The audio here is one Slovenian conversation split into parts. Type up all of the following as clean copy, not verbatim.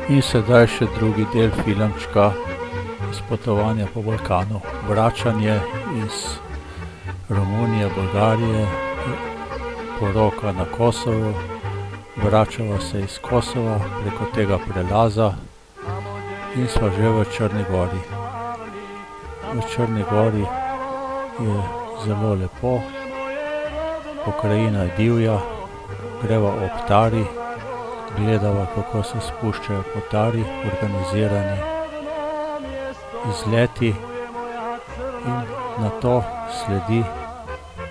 In sedaj še drugi del filmčka iz potovanja po Balkanu. Vračanje iz Romunije, Bolgarije, poroka na Kosovo. Vračava se iz Kosova preko tega prelaza in sva že v Črni gori. V Črni gori je zelo lepo, pokrajina je divja, greva ob Tari, gledava, kako se spuščajo po Tari, organizirani izleti in nato sledi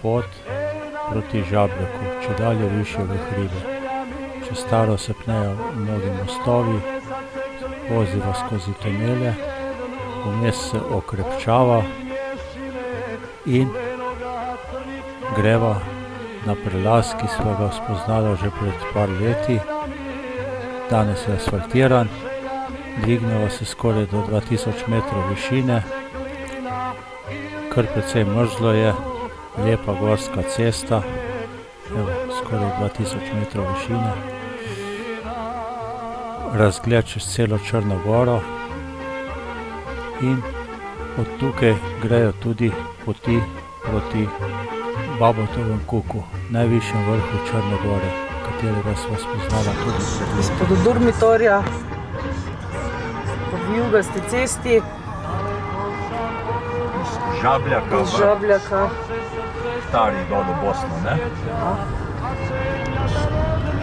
pot proti Žabljaku, čedalje višje v hribe. Čez Taro se pnejo mnogi mostovi, voziva skozi tunele, vmes se okrepčava in greva na prelaz, ki sva ga spoznala že pred par leti. Danes je asfaltiran, dvigneva se skoraj do 2000 metrov višine, kar precej mrzlo je, lepa gorska cesta, evo, skoraj 2000 metrov višine. Razgled čez celo Črno goro in od tukaj grejo tudi poti proti Babotovem kuku, najvišjem vrhu Črne gore, katerega sva spoznala tudi pred leti. Izpod Durmitorja, po vijugasti cesti, Žabljaka iz Žabljaka, v Tari dol v Bosno, ne?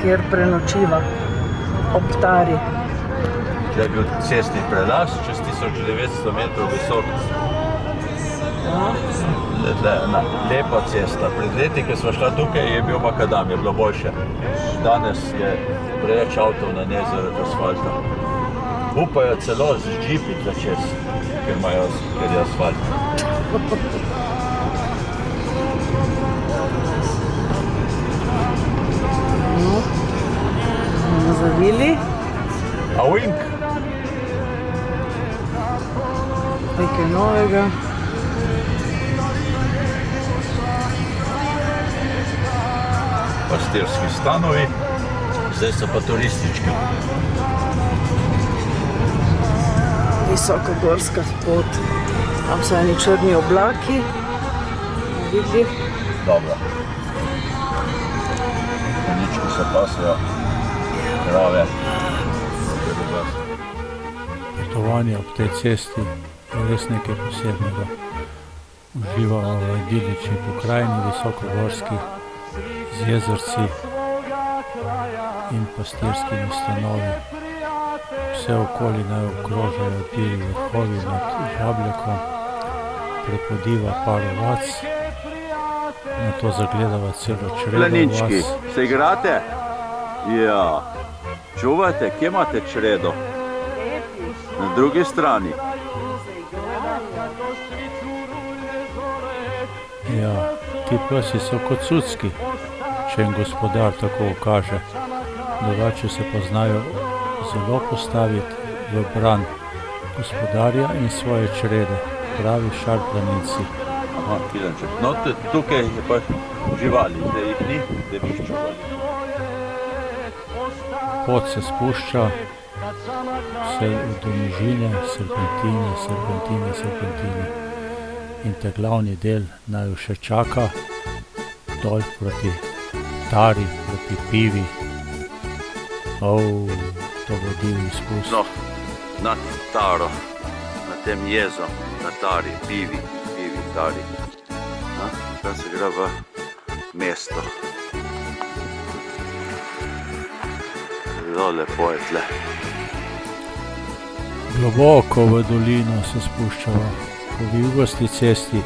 kjer prenočiva ob Tari. Tle je bil cestni prelaz, čez 1900 metrov visok. Tle je ena lepa cesta. Pred leti, ko sva šla tukaj, je bil makadam, je bilo boljše. Danes je preveč avtov na njej zaradi asfalta. Upajo celo z džipi tle čez, ker je asfalt. Bomo zavili. Avink! Nekaj novega. Pastirski stanovi, zdaj so pa turistički. Visoka gorska pot. Tam so eni črni oblaki. Vidi. Dobro. Konjički se pasejo, krave. Potovanje ob tej cesti je res nekaj posebnega. Uživamo v idilični pokrajini, visokogorski, z jezerci in pastirskimi stanovi. Vse okoli naj okrožajo divji vrhovi nad Žabljakom, prepodiva par ovac, nato zagledava celo čredo Planinčki, vas. se igrate? Ja. Čuvate, kje imate čredo? Na drugi strani. Ja, ti psi so kot cucki, če jim gospodar tako ukaže. Drugače se pa znajo zelo postaviti v bran gospodarja in svoje črede, pravi šarplaninci. Aha, Filanček. No, tukaj je pa živali, da jih ni, da bi jih čuvali. Pot se spušča, vse do nižine, serpentine. In te glavni del naju še čaka, dol proti Tari, proti Pivi. To bo divji spust. No, nad Taro, na tem jezu, na Tari, Pivi, Tari. Tam se gre v mesto. Zelo lepo je tle. Globoko v dolino se spuščava po vijugasti cesti.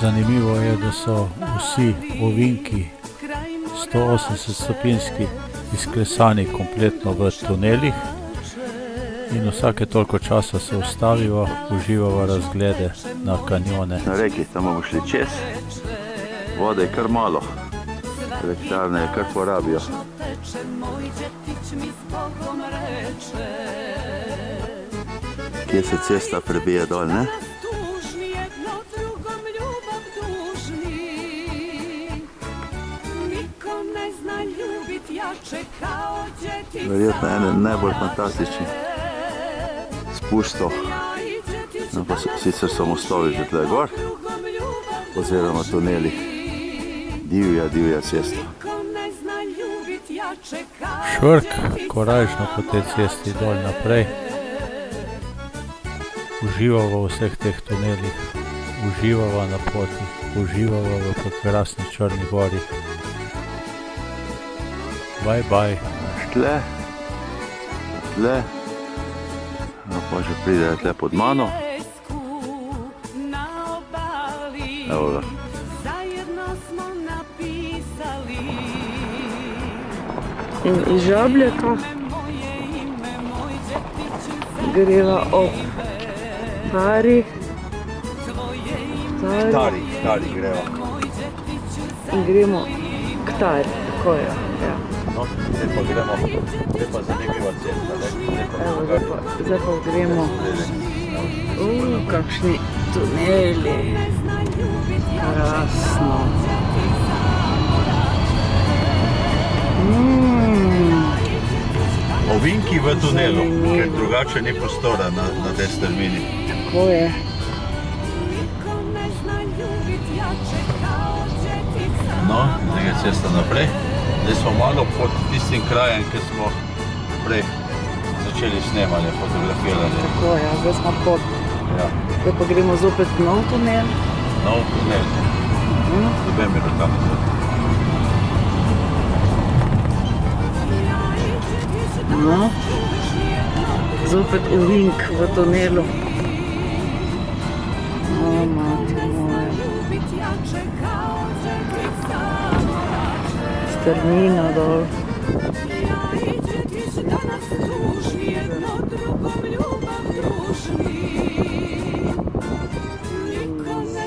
Zanimivo je, da so vsi ovinki 180-stopinski izklesani kompletno v tunelih in vsake toliko časa se ustaviva, uživava razglede na kanjone. Na reki, tam bomo šli čez. Vode je kar malo. Elektrarne je kar porabijo. Kje se cesta prebije dol, ne? Niko ne zna ljubit jače kao djeti verjetno ene najbolj fantastičnih spustov. No, pa sicer so mostovi že tle gor, oziroma tuneli. Divja cesta. Švrk, korajžno po tej cesti dol naprej. Uživava v vseh teh tunelih, uživava na poti, uživava v prekrasni Črni gori. Bye. Tle, no pa že pridejo tle pod mano. Evo ga. In iz Žabljaka greva ob Tari greva. in gremo k Tari, tako je. Ja. No, zdaj pa gremo, zdaj pa zanimiva cesta, ne? Evo, zdaj pa gremo. Kakšni tuneli. Krasno. Ovinki v tunelu, ker drugače ni prostora na tej strmini. Tako je. No, zdaj je cesta naprej. Zdaj smo malo pod tistim krajem, ki smo prej začeli snemanje, fotografiranje. Tako je, zdaj smo pod. Ja, Zdaj pa gremo zopet nov tunel. nov tunel. Z obemi rokami. No, zopet ovink v tunelu. O, mati moja. Strmina dol.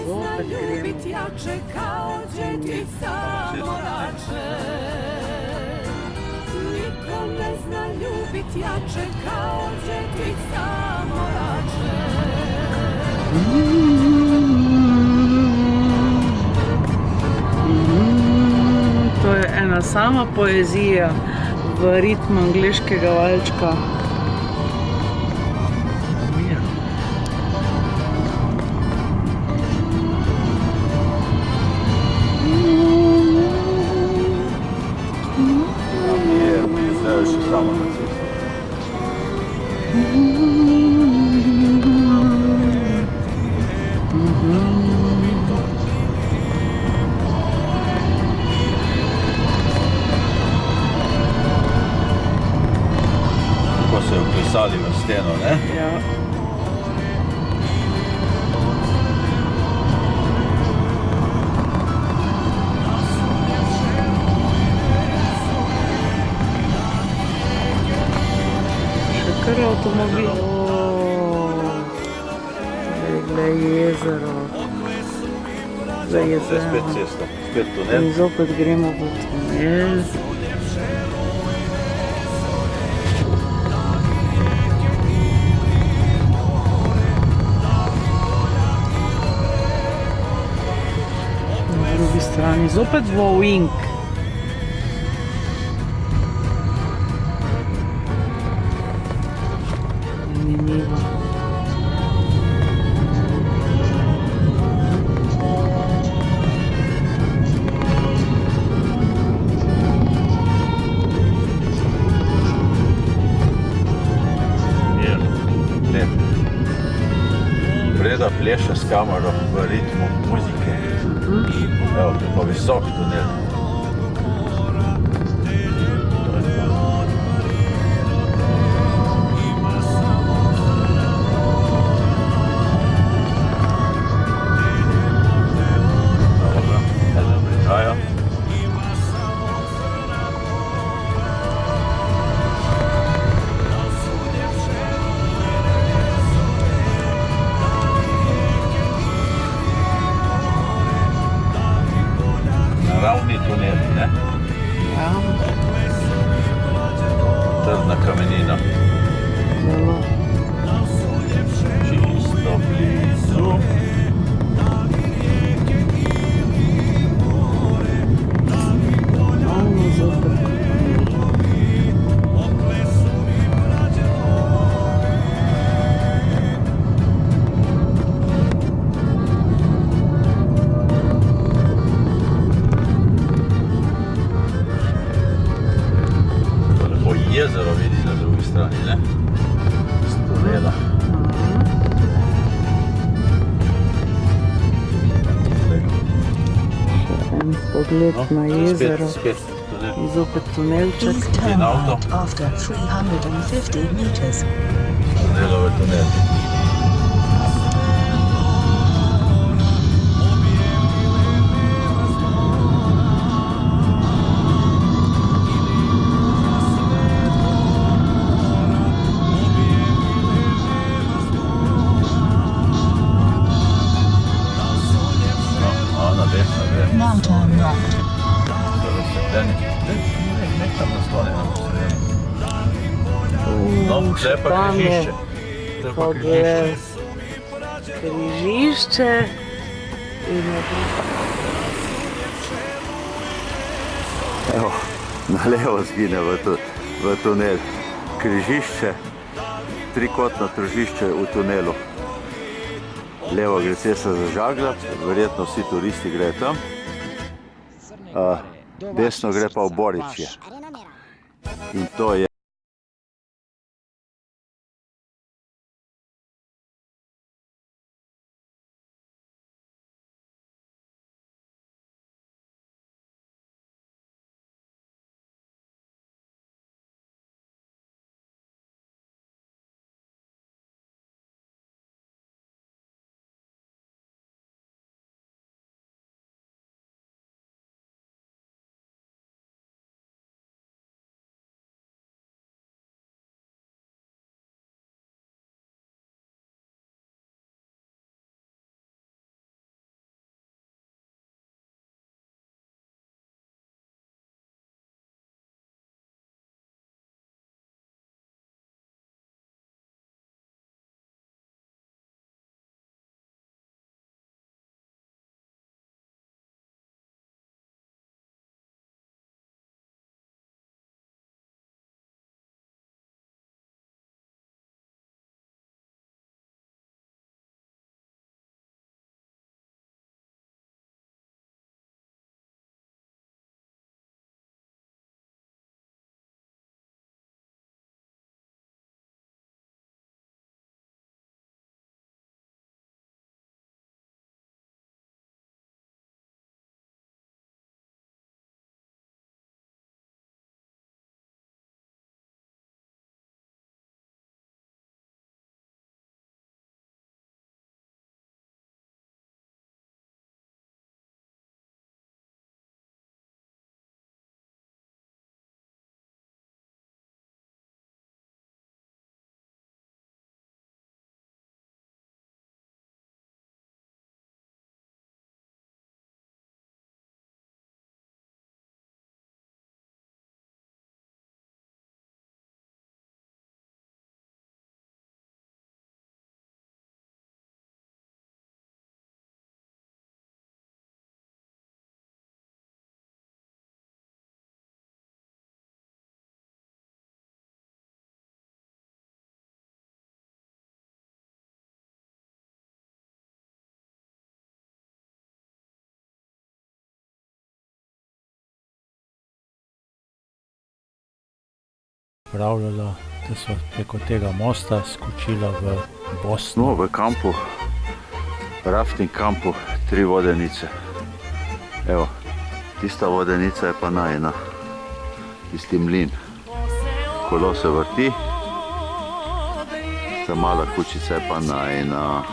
Zopet To je ena sama poezija v ritmu angleškega valčka. Zdaj je še samo na cesti. Tako se je vklesali v steno, ne? Ja. Kar avtomobil. Zdaj jezero. Zdaj je Zdaj spet cesta, spet tunel. In zopet gremo v tunel. Na drugi strani zopet v ovink. Zanimivo. Lep. Breda pleše s kamero v ritmu muzike. Evo, to je pa visok tunel. Naravni tunel, ne? Ja, Trdna kamenina. zelo. Čisto blizu. Ravno zopet. jezero vidi na drugi strani, ne? Z tunela. En pogled na jezero Spet tunel. in zopet tunelček. In avto. After 350 meters. Tunelove tunel. Na desno gre. Now turn right. Nekam nasloni nam sredini. No, tle pa tam je križišče. Tle pa pogled. križišče. Križišče in je Evo, na levo zgine v tunel. Križišče, trikotno križišče v tunelu. Levo gre cesta za Žaglab, verjetno vsi turisti grejo tam. Desno gre pa v Boričje. In to je Pravljala, da so preko tega mosta skočila v Bosno. v kampu, rafting kampu, 3 vodenice. Evo, tista vodenica je pa najina, tisti mlin. Kolo se vrti, ta mala kučica je pa najina.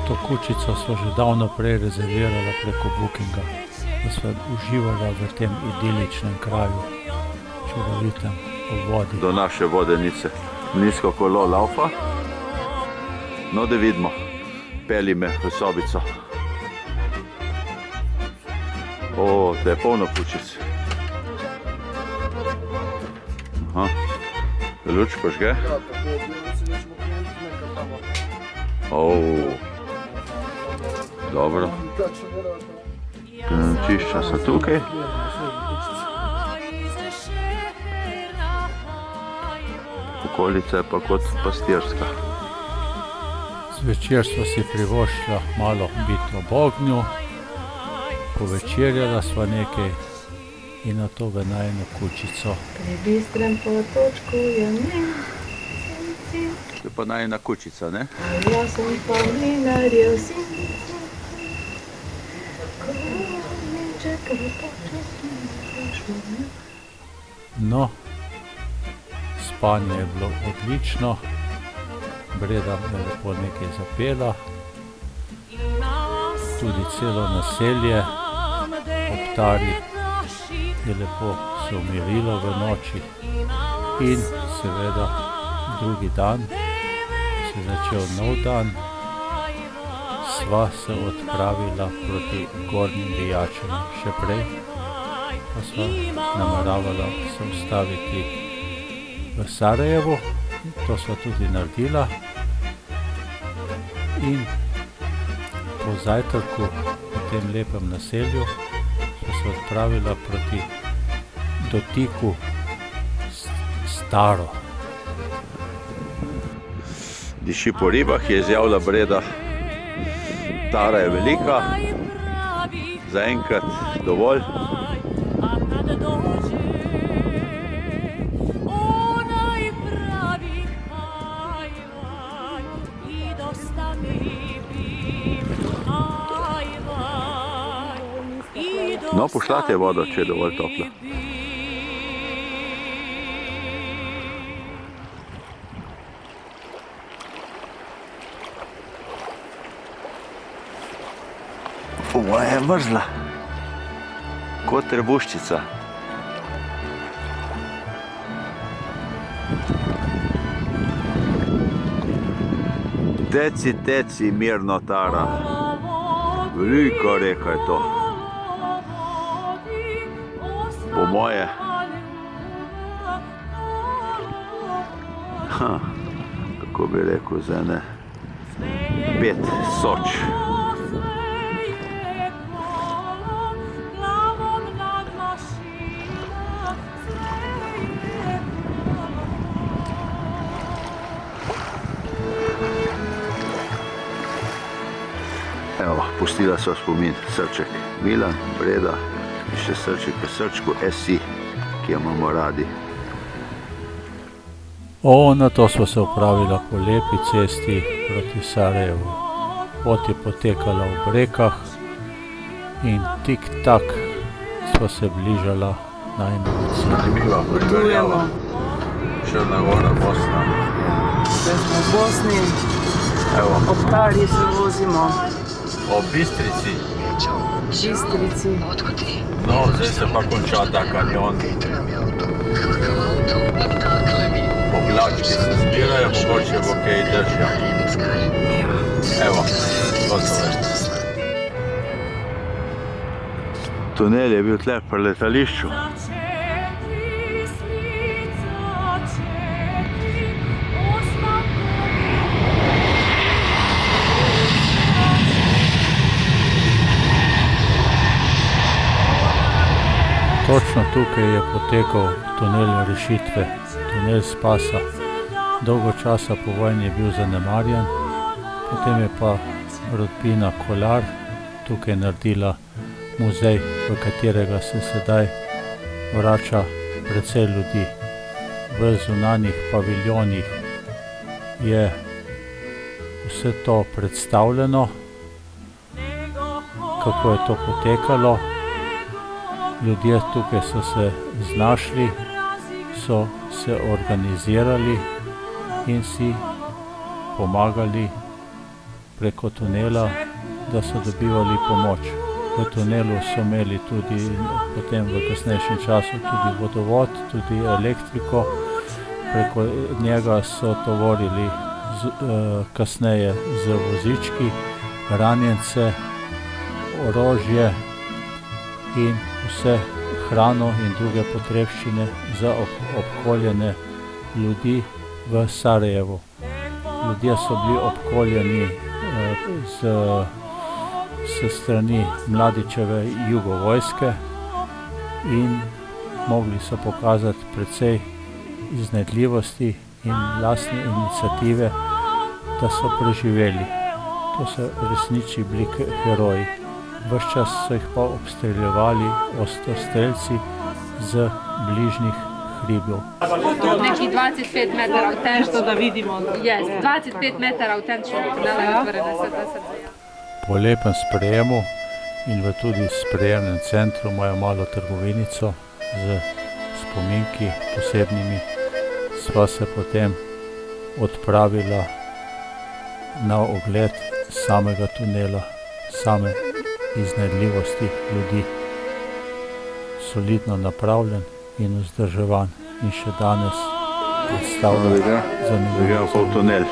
To kučico smo že davno prej rezervirala preko Bookinga, da smo uživala v tem idiličnem kraju, čudovitem v vodi. Do naše vodenice mlinsko kolo laufa. No, da vidimo, peli me v sobico. O, da je polno kučic. Aha, luč požge. Dobro. Čišča so tukaj. Okolica je pa kot pastirska. Zvečer sva si privoščila malo biti ob ognju, povečerjala sva nekaj in nato v najino kučico. Pri bistrem potočku je mlin, To je pa najina kučica, ne? jaz sem pa mlinarjev sin. No, spanje je bilo odlično, Breda je lepo nekaj zapela, tudi celo naselje ob Tari je lepo se umirilo v noči in seveda drugi dan se je začel nov dan, sva se odpravila proti Gornjim Vijačem. Še prej pa sva nameravala se ustaviti v Sarajevu, to sva tudi naredila in po zajtrku v tem lepem naselju sva se odpravila proti Dotiku Staro. Diši po ribah, je izjavila Breda. Tara je velika, zaenkrat dovolj. No, pošla te voda, če je dovolj topla. Moja je mrzla, kot trebuščica. Teci, mirno, Tara. Velika reka je to. Po moje. Kako bi rekel, za ene 5 soč. Evo, pustila so spomin, srček Milan, Breda in še srček v srčku SI, ki jo imamo radi. Nato sva se upravila po lepi cesti proti Sarajevu. Pot je potekala v rekah in tik-tak sva se bližala najnemu cilju. Zanimiva primerjava. Črna Gora, Bosna. Zdaj smo v Bosni, Evo, ob Tari se vozimo, o Bistrici. Bistrici. No, zdaj se pa konča ta kanjon. Oblački se zbirajo, mogoče bo kaj držja. Evo, gotovo. Tunel je bil tle pri letališču. Točno tukaj je potekal tunel rešitve, tunel spasa. Dolgo časa po vojni je bil zanemarjen, potem je pa rodbina Kolar tukaj naredila muzej, v katerega se sedaj vrača precej ljudi. V zunanjih paviljonih je vse to predstavljeno, kako je to potekalo. Ljudje tukaj so se znašli, so se organizirali in si pomagali preko tunela, da so dobivali pomoč. V tunelu so imeli tudi potem v kasnejšem času tudi vodovod, tudi elektriko. Preko njega so tovorili kasneje z vozički, ranjence, orožje in vse hrano in druge potrebščine za obkoljene ljudi v Sarajevu. Ljudje so bili obkoljeni s strani Mladićeve jugovojske in mogli so pokazati precej iznajdljivosti in lastne iniciative, da so preživeli. To so resnični bili heroji. Ves čas so jih pa obstreljevali ostrostrelci z bližnjih hribov. Neki 25 metrov Nešto da vidimo. Yes, 25 metrov autentičnog tunela otvorene se da se. Po lepem sprejemu in v tudi sprejemnem centru imajo malo trgovinico z spominki posebnimi. Sva se potem odpravila na ogled samega tunela, same iznajdljivosti ljudi. Solidno napravljen in vzdrževan in še danes predstavlja zanimivo. Gremo pa v tunel.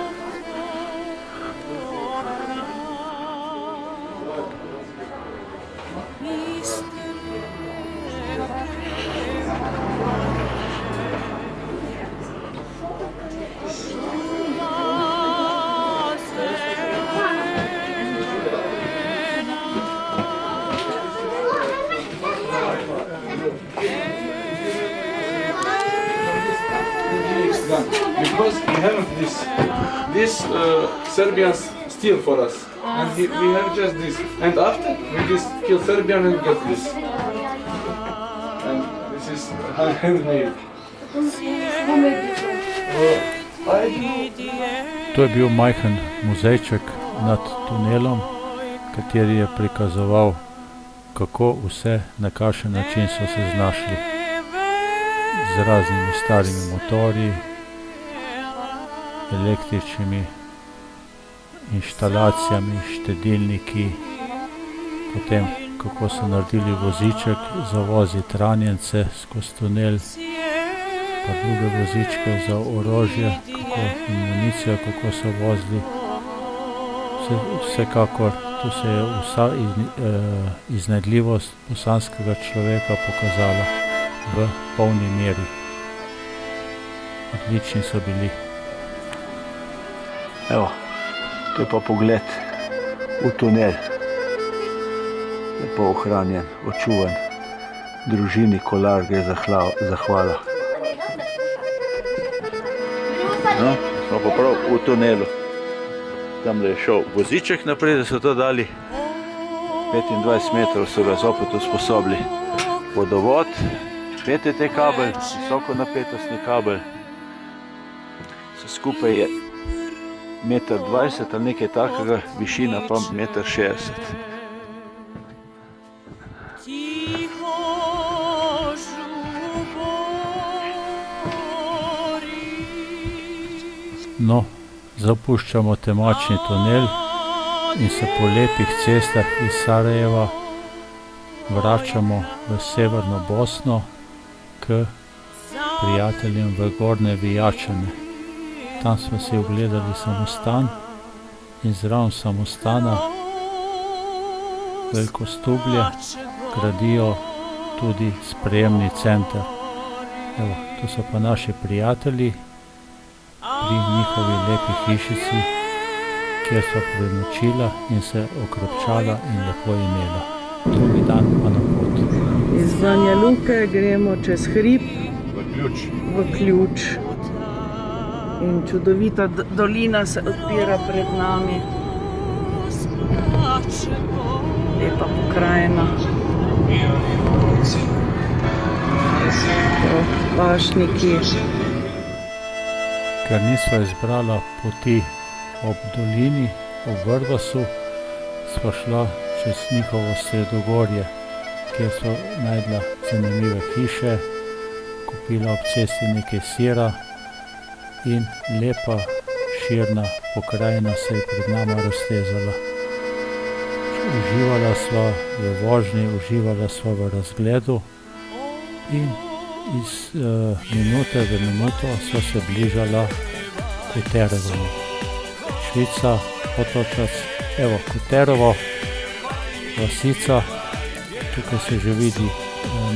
Because we have this Serbians steal for us, and we have just this. And after we just kill Serbian and get this. And this is handmade. To je bil majhen muzejček nad tunelom, kateri je prikazoval, kako vse, na kakšen način so se znašli z raznimi starimi motorji, električnimi inštalacijami, štedilniki, potem kako so naredili voziček za voziti ranjence skozi tunel, pa druge vozičke za orožje, in municijo, kako so vozili. Vsekakor tu se je vsa iznajdljivost bosanskega človeka pokazala v polni meri. Odlični so bili. Evo, to je pa pogled v tunel. Lepo ohranjen, očuvan. Družini Kolar gre zahvala. No, smo pa prav v tunelu. Tam je šel voziček naprej, da so to dali. 25 metrov so ga zopet usposobili. Vodovod, PTT kabel, visokonapetostni kabel. Vse skupaj je 1,20 m ali nekaj takega, višina pa 1,60 m. No, zapuščamo temačni tunel in se po lepih cestah iz Sarajeva vračamo v severno Bosno k prijateljem v Gornje Vijačane. Tam smo si ogledali samostan in zraven samostana veliko stublje gradijo tudi sprejemni center. Evo, to so pa naši prijatelji pri njihovi lepi hišici, kjer so prenočila in se okrepčala in lepo imela. Drugi dan pa na pot. Iz Banja Luke gremo čez hrib v Ključ. In čudovita dolina se odpira pred nami. Lepa pokrajina. Pašniki. Ker nisva izbrala poti ob dolini, ob Vrbasu, sva šla čez njihovo sredogorje, kjer so najdla zanimive hiše, kupila ob cesti nekaj sira in lepa, širna pokrajina se je pred nama raztezala. Uživala sva v vožnji, uživala sva v razgledu in iz minute v minuto sva se bližala Koterovu. Švica, Otočac, evo Koterovo, vasica, tukaj se že vidi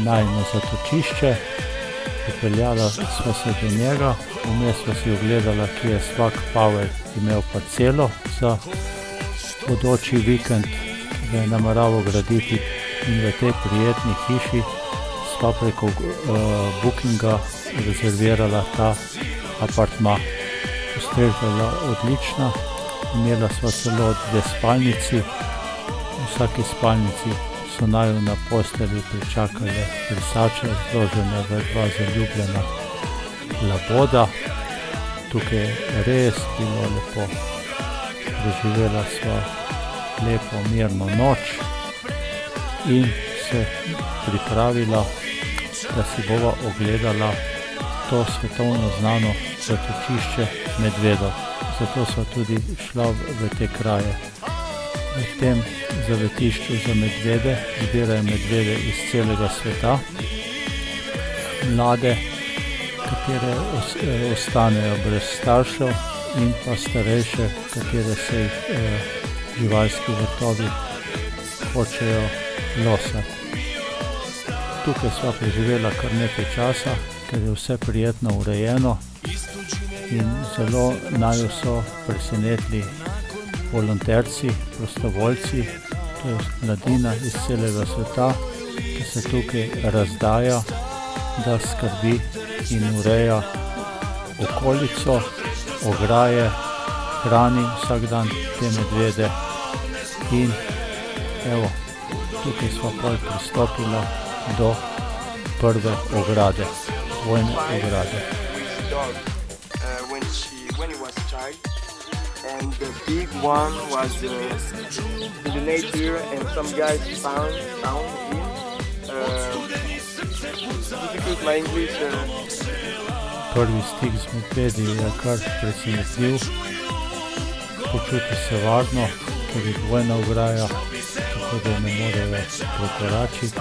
najino zatočišče. Pripeljala sva se do njega, vmes sva si ogledala, ki je svak Pavel imel parcelo za bodoči vikend, ki ga je nameraval graditi, in v tej prijetni hiši sva preko bookinga rezervirala ta apartma. Ustrežba je bila odlična, imela sva celo 2 spalnici, v vsaki spalnici so naju na postelji pričakale brisače, zložene v dva zaljubljena laboda. Tukaj je res bilo lepo. Preživela sva lepo mirno noč in se pripravila, da si bova ogledala to svetovno znano zatočišče medvedov. Zato sva tudi šla v te kraje. V tem zavetišču za medvede zbirajo medvede iz celega sveta. Mlade, katere ostanejo brez staršev, in pa starejše, katere se jih živalski vrtovi hočejo losati. Tukaj sva preživela kar nekaj časa, ker je vse prijetno urejeno in zelo naju so presenetili volonterci, prostovoljci, to je mladina iz celega sveta, ki se tukaj razdaja, da skrbi in ureja okolico, ograje, hrani vsak dan te medvede in evo, tukaj sva pol pristopila do prve ograde, vojne ograde. When he was a child, and the big one was in the nature, and some guys found him. Difficult my English. Prvi stik z medvedi je kar presenetljiv. Počuti se varno, ker je dvojna ograja, tako da ne morejo prekoračiti,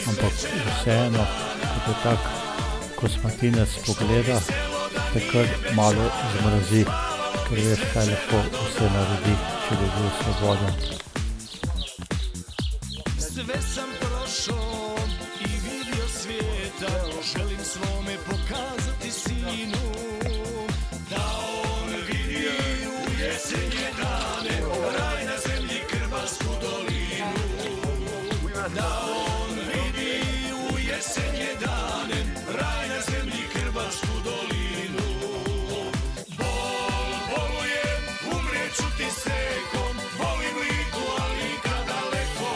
ampak vseeno, ko te tak kosmatinec pogleda, te kar malo zmrazi, ker veš, kaj lahko vse naredi, če bi bil svoboden. Sve sam prošao i vidio svijeta, želim svome pokazati sinu, da on vidi u jesenje dane, raj na zemlji Krvarsku dolinu. Da on vidi u jesenje dane, raj na zemlji Krvarsku dolinu. Bol boluje, umreću ti sekom, volim Liku, ali kada daleko.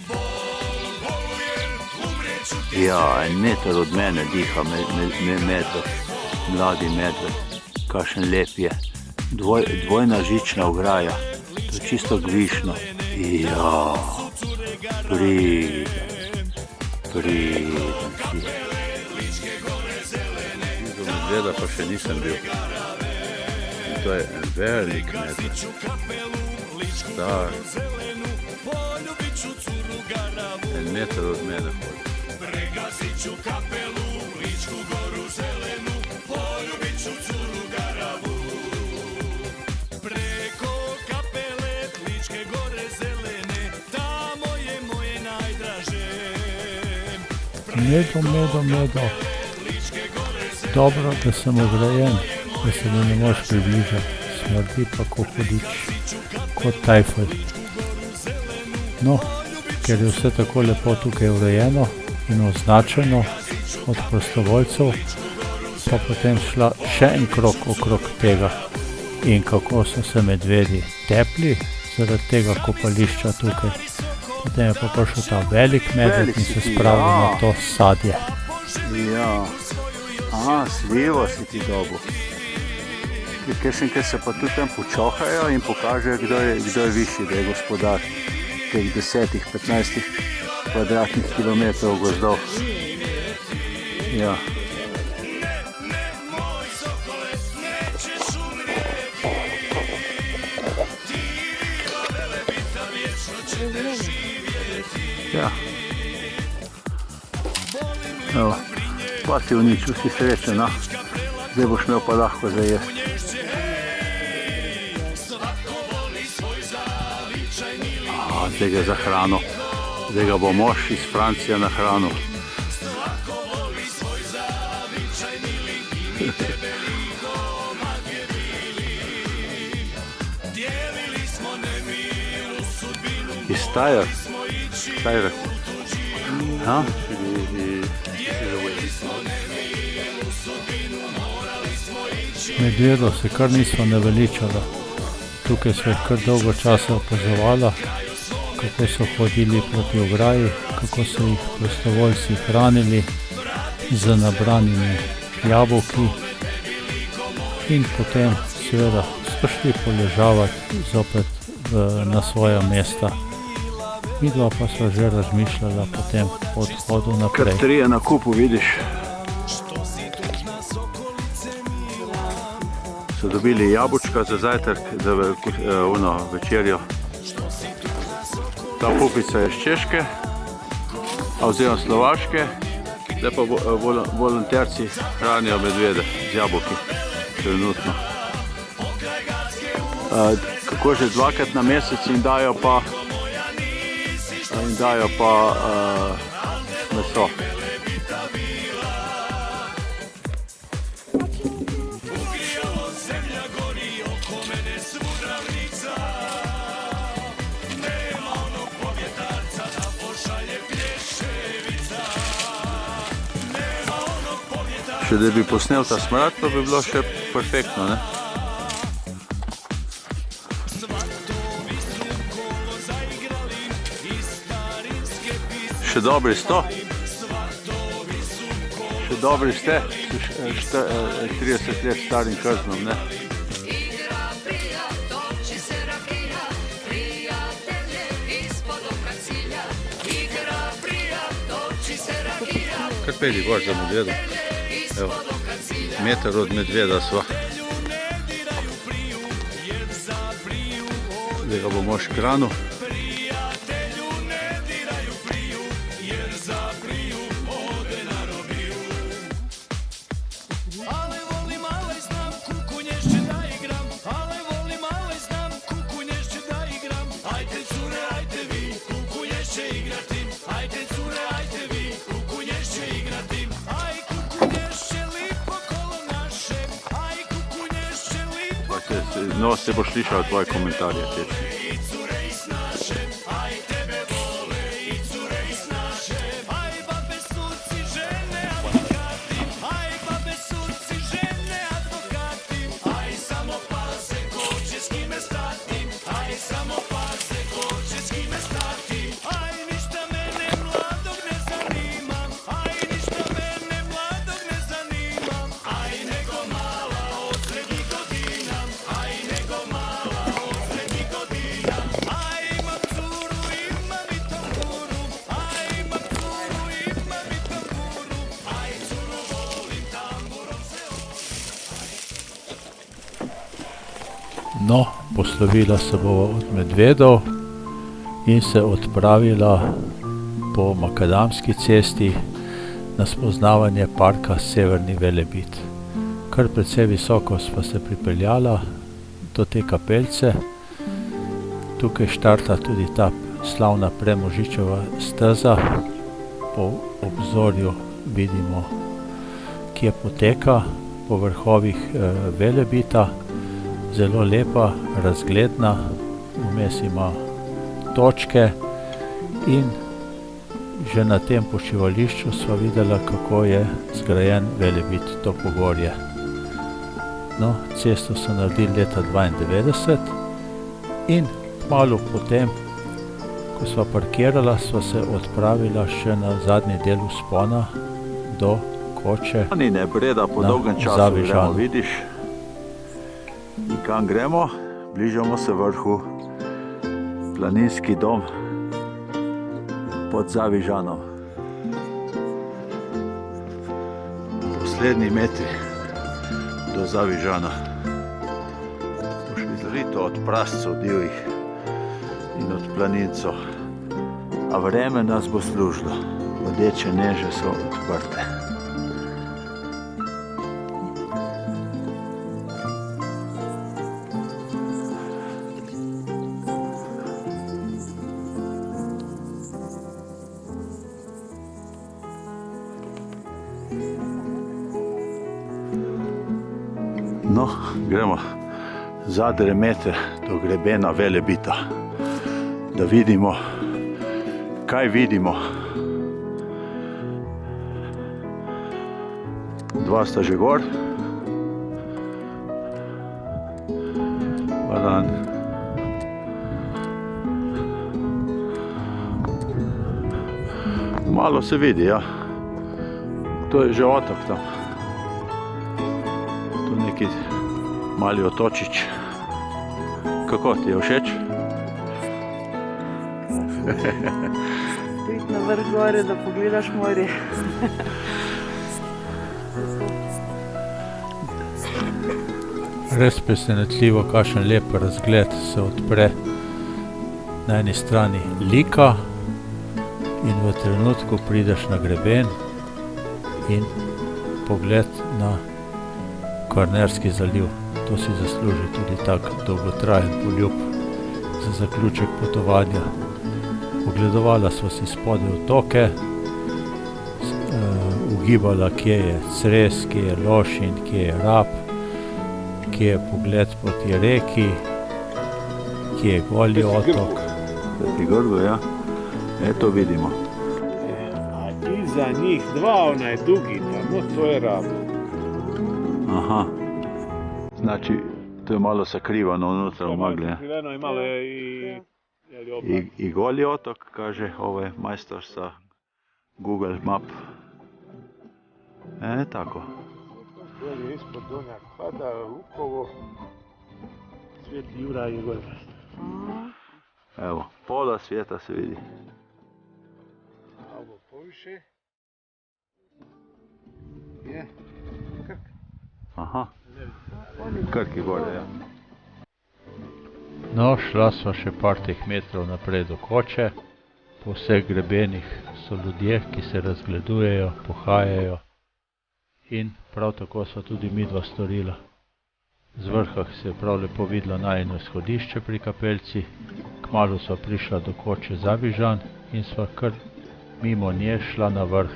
Bol boluje, umreću ti Ja, en meter od mene diha medved, mladi medved, kakšen lep je. Dvojna žična ograja, to je čisto gvišno. Ja, priden si. Do medveda pa še nisem bil. In to je en velik medved, star, en meter od mene hodi. Pregazit ću kapelu, Ličku goru zelenu, poljubit ću curu Garavu. Preko kapele, Ličke gore zelene, tamo je moje najdraže. Medo. Dobro, da sem ograjen, da se mi ne moreš približati. Smrdi pa kot hudič, kot tajfoj. No, ker je vse tako lepo tukaj urejeno in označeno od prostovoljcev, pa potem šla še en krog okrog tega. In kako so se medvedi tepli zaradi tega kopališča tukaj. Potem je pa prišel ta velik medved in se spravil na to sadje. Ja, slivo si ti dobil. Ker se pa tudi tam počohajo in pokažejo, kdo je višji, da je gospodar teh 10-15 kvadratnih kilometrov gozdov. Ja. Ja. Evo, pa si uničil, si srečen, no? Zdaj boš imel pa lahko za jesti. Zdaj ga za hrano. Zdaj ga bo mož iz Francije na hrano. Iz Štajer. Ha? Medvedov se kar nisva naveličala. Tukaj sva kar dolgo časa opazovala, kako so hodili proti ograji, kako so jih prostovoljci hranili z nabranimi jabolki in potem seveda so šli poležavati zopet na svoja mesta. Midva pa sva že razmišljala potem o odhodu naprej. Kar 3 na kupu, vidiš. So dobili jabučka za zajtrk, za večerjo. Ta pupica je iz Češke, oziroma Slovaške, zdaj pa volonterci hranijo medvede z jabolki trenutno. Kako že 2-krat na mesec jim dajo pa meso. Še da bi posnel ta smrad, pa bi bilo še perfektno, ne? Še dobri ste, 30 let starim krznom, ne? Kar peli gor za medvedom. Evo, meter od medveda sva. Zdaj ga bomo škranu. No, se boš slišal tvoje komentarje. No, poslovila se bova od medvedov in se odpravila po makadamski cesti na spoznavanje parka Severni Velebit. Kar precej visoko sva se pripeljala do te kapeljce. Tukaj štarta tudi ta slavna Premožičeva steza. Po obzorju vidimo, kje poteka po vrhovih Velebita. Zelo lepa, razgledna, vmes ima točke in že na tem počivališču sva videla, kako je zgrajen Velebit, to pogorje. No, cesto so naredili leta 1992 in kmalu potem, ko sva parkirala, sva se odpravila še na zadnji del vzpona do koče Planine Breda po dolgem času gremo, vidiš. In kam gremo? Bližamo se vrhu, planinski dom pod Zavižanom. Poslednji metri do Zavižana. Boš videli to od prascev divjih in od planincov. A vreme nas bo služilo. Vodeče neže so odprte. No, gremo zadnje metre do grebena Velebita, da vidimo, kaj vidimo. Dva sta že gor. Dobar dan. Malo se vidi, ja. To je že otok tam. Tu neki mali otočič. Kako ti je všeč? Pridi na vrh gore, da pogledaš morje. Res presenetljivo, kakšen lep razgled se odpre na eni strani Lika in v trenutku prideš na greben in pogled na Kvarnerski zaliv. To si zasluži tudi tak dolgotrajen poljub za zaključek potovanja. Ogledovala sva si spodaj otoke, ugibala, kje je Cres, kje je Lošinj, kje je Rab, kje je pogled proti reki, kje je Golji otok. Proti Grgu, ja. Eto vidimo. Iza njih dva, onaj dugi, tamo to je Rab. Aha. Znači, to je malo sakrivano unutra v magli. Sakriveno i malo je I Golji otok, kaže ovaj majstor sa Google Map. Tako. Dolje ispod Donjak pada, Vukovo, Sveti Juraj i gore. Evo, pola svijeta se vidi. A ovo poviše je Krk. Aha. Krk je gore, ja. No, šla sva še par teh metrov naprej do koče. Po vseh grebenih so ljudje, ki se razgledujejo, pohajajo. In prav tako sva tudi midva storila. Z vrha se je prav lepo videlo najino izhodišče pri kapelci. Kmalu sva prišla do koče Zavižan in sva kar mimo nje šla na vrh.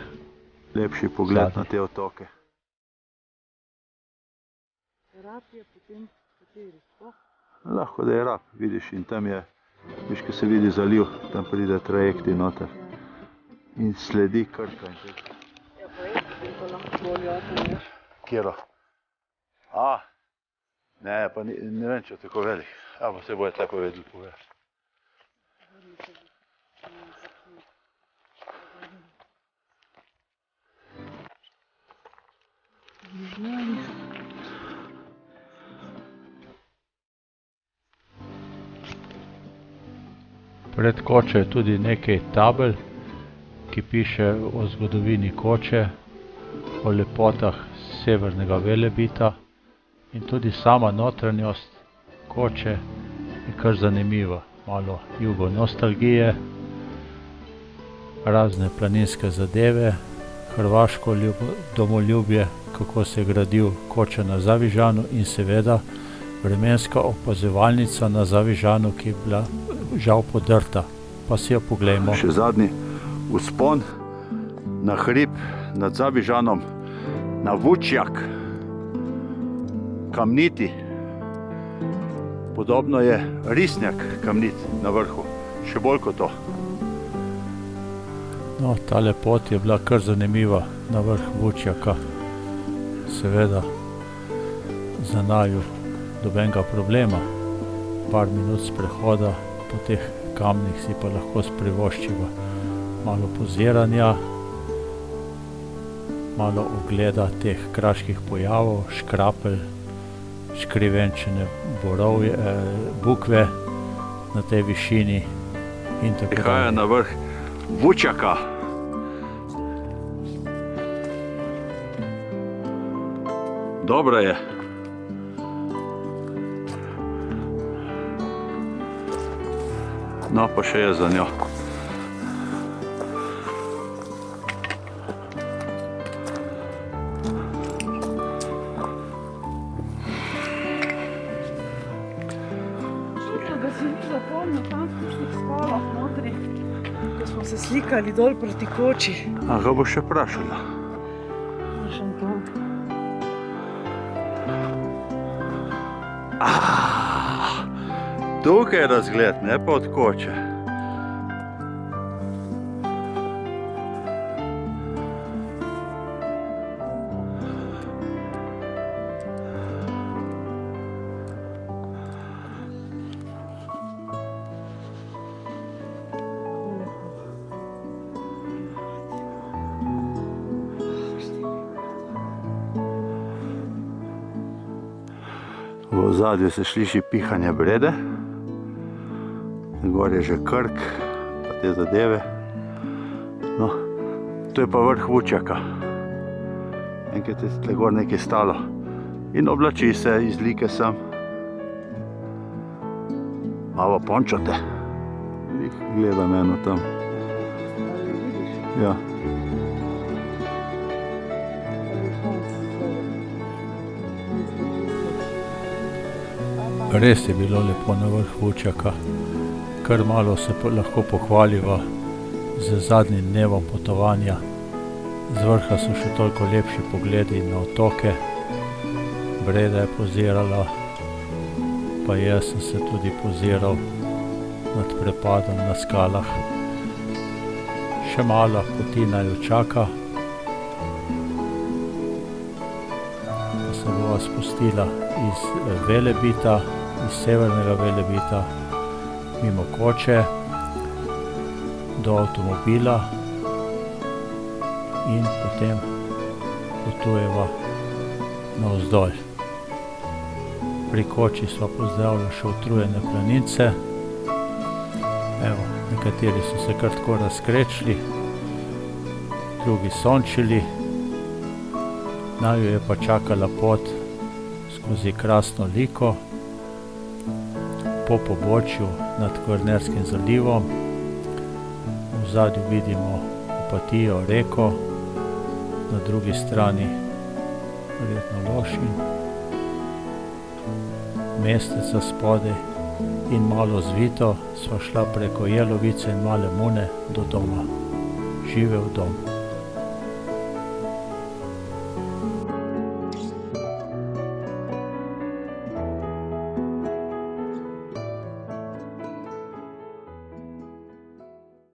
Lepši pogled na te otoke. Rab je potem kateri? Lahko da je Rab, vidiš, in tam je, viš, ko se vidi zaliv, tam pride trajekti noter. In sledi Krka. Ja, pa je potem lahko Golji otok, veš? Kjero? Ne, pa ne vem, če je tako velik. Pa se boje tako vedeli povedati. Pred kočo je tudi nekaj tabel, ki piše o zgodovini Koče, o lepotah severnega Velebita in tudi sama notranjost Koče je kar zanimiva. Malo jugo nostalgije, razne planinske zadeve, hrvaško domoljubje, kako se je gradil Koča na Zavižanu in seveda vremenska opazovalnica na Zavižanu, ki je bila žal podrta. Pa si jo poglejmo. Še zadnji vzpon na hrib nad Zavižanom, na Vučjak, kamniti. Podobno je Risnjak kamnit na vrhu, še bolj kot to. No, tale pot je bila kar zanimiva na vrh Vučjaka. Seveda za naju dobenega problema. Par minut sprehoda po teh kamnih si pa lahko sprivoščiva malo poziranja, malo ogleda teh kraških pojavov, škrapelj, škrivenčene bukve na tej višini in tako dalje. Prihaja na vrh Vučjaka. Dobro je. No, pa še je za njo. Čutno, da si videla polno tam v kakšnih skalah notri, ko smo se slikali dol proti Koči. A ga bo še vprašala? Vprašam to. Tukaj je razgled, ne pa od Koče. V ozadju se sliši pihanje Brede, gor je že Krk, pa te zadeve. No, to je pa vrh Vučjaka. Enkrat je tle gor nekaj stalo in oblači se, izlike sem. Malo pončote. Gledam eno tam. Ja. Res je bilo lepo na vrhu Vučjaka. Kar malo se lahko pohvaliva z zadnjim dnevom potovanja. Z vrha so še toliko lepši pogledi na otoke. Breda je pozirala, pa jaz sem se tudi poziral nad prepadom na skalah. Še mala poti naju čaka, da se bova spustila iz Velebita, iz severnega Velebita, mimo Koče, do avtomobila in potem potujeva navzdol. Pri Koči sva pozdravila še utrujene planince. Evo, nekateri so se kar tako razkrečili, drugi sončili. Naju je pa čakala pot skozi krasno Liko, po pobočju nad Kvarnerskim zalivom. V zadju vidimo Opatijo, reko, na drugi strani verjetno Lošinj, mesteca spodaj in malo zvito sva šla preko Jelovice in Male Mune do doma. Živel dom.